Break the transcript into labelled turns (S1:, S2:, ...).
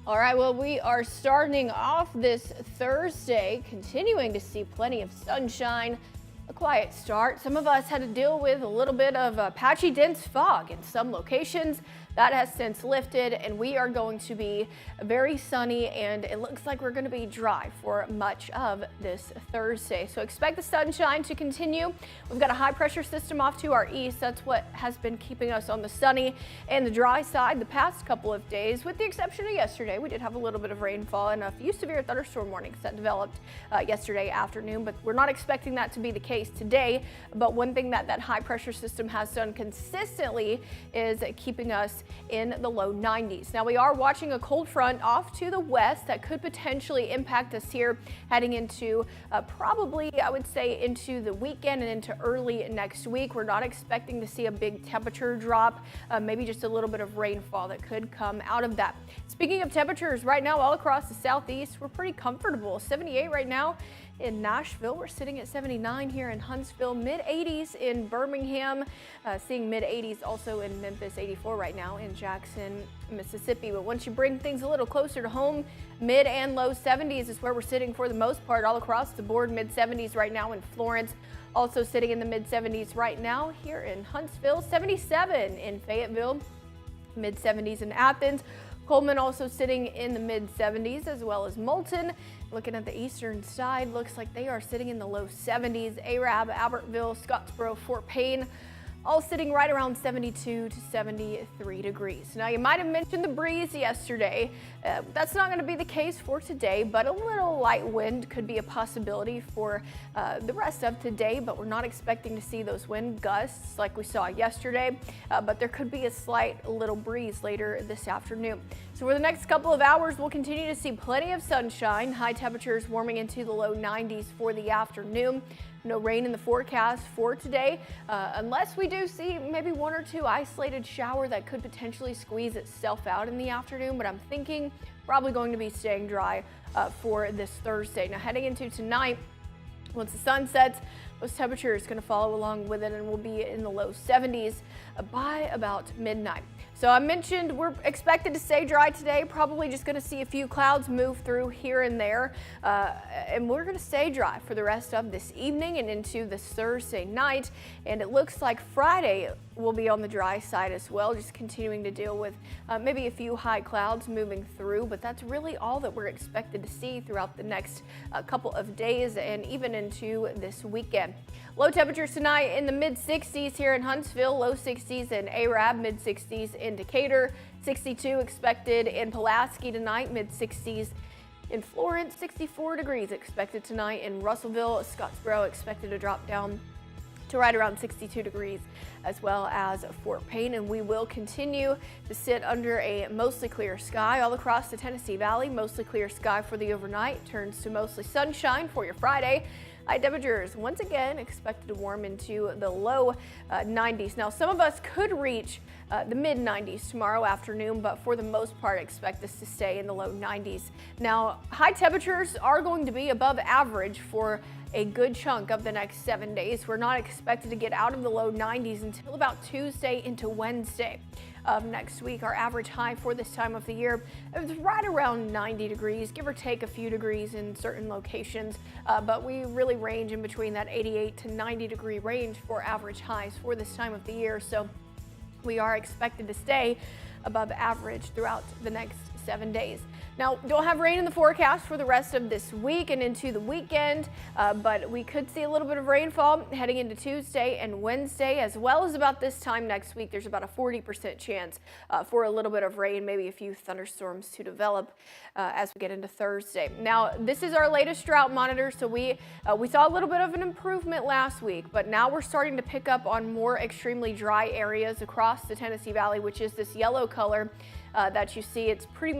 S1: All right, well, we are starting off this Thursday, continuing to see plenty of sunshine, a quiet start. Some of us had to deal with a little bit of patchy dense fog in some locations. That has since lifted, and we are going to be very sunny, and it looks like we're going to be dry for much of this Thursday. So expect the sunshine to continue. We've got a high pressure system off to our east. That's what has been keeping us on the sunny and the dry side the past couple of days, with the exception of yesterday. We did have a little bit of rainfall and a few severe thunderstorm warnings that developed yesterday afternoon, but we're not expecting that to be the case today. But one thing that high pressure system has done consistently is keeping us in the low 90s. Now we are watching a cold front off to the west that could potentially impact us here heading into probably, I would say, into the weekend and into early next week. We're not expecting to see a big temperature drop, maybe just a little bit of rainfall that could come out of that. Speaking of temperatures, right now all across the southeast, we're pretty comfortable. 78 right now in Nashville. We're sitting at 79 here in Huntsville, mid 80s in Birmingham, seeing mid 80s also in Memphis, 84 right now in Jackson, Mississippi. But once you bring things a little closer to home, mid and low 70s is where we're sitting for the most part all across the board. Mid 70s right now in Florence, also sitting in the mid 70s right now here in Huntsville, 77 in Fayetteville, mid 70s in Athens. Coleman also sitting in the mid 70s, as well as Moulton. Looking at the eastern side, looks like they are sitting in the low 70s. Arab, Albertville, Scottsboro, Fort Payne, all sitting right around 72 to 73 degrees. Now, you might have mentioned the breeze yesterday. That's not going to be the case for today, but a little light wind could be a possibility for the rest of today, but we're not expecting to see those wind gusts like we saw yesterday, but there could be a slight little breeze later this afternoon. So for the next couple of hours, we'll continue to see plenty of sunshine, high temperatures warming into the low 90s for the afternoon. No rain in the forecast for today, unless we do see maybe one or two isolated shower that could potentially squeeze itself out in the afternoon, but I'm thinking probably going to be staying dry for this Thursday. Now heading into tonight, once the sun sets, those temperatures going to follow along with it, and we'll be in the low 70s by about midnight. So I mentioned we're expected to stay dry today, probably just going to see a few clouds move through here and there, and we're going to stay dry for the rest of this evening and into this Thursday night. And it looks like Friday will be on the dry side as well, just continuing to deal with maybe a few high clouds moving through, but that's really all that we're expected to see throughout the next couple of days and even into this weekend. Low temperatures tonight in the mid 60s here in Huntsville, low 60s in Arab, mid 60s in Decatur, 62 expected in Pulaski tonight, mid 60s in Florence, 64 degrees expected tonight in Russellville. Scottsboro expected to drop down to right around 62 degrees, as well as Fort Payne. And we will continue to sit under a mostly clear sky all across the Tennessee Valley. Mostly clear sky for the overnight, turns to mostly sunshine for your Friday. High temperatures once again expected to warm into the low 90s. Now, some of us could reach the mid 90s tomorrow afternoon, but for the most part, expect this to stay in the low 90s. Now, high temperatures are going to be above average for a good chunk of the next 7 days. We're not expected to get out of the low 90s until about Tuesday into Wednesday of next week. Our average high for this time of the year is right around 90 degrees, give or take a few degrees in certain locations, but we really range in between that 88 to 90 degree range for average highs for this time of the year. So we are expected to stay above average throughout the next 7 days. Now, don't have rain in the forecast for the rest of this week and into the weekend, but we could see a little bit of rainfall heading into Tuesday and Wednesday, as well as about this time next week. There's about a 40% chance for a little bit of rain, maybe a few thunderstorms to develop as we get into Thursday. Now, this is our latest drought monitor, so we saw a little bit of an improvement last week, but now we're starting to pick up on more extremely dry areas across the Tennessee Valley, which is this yellow color that you see. It's pretty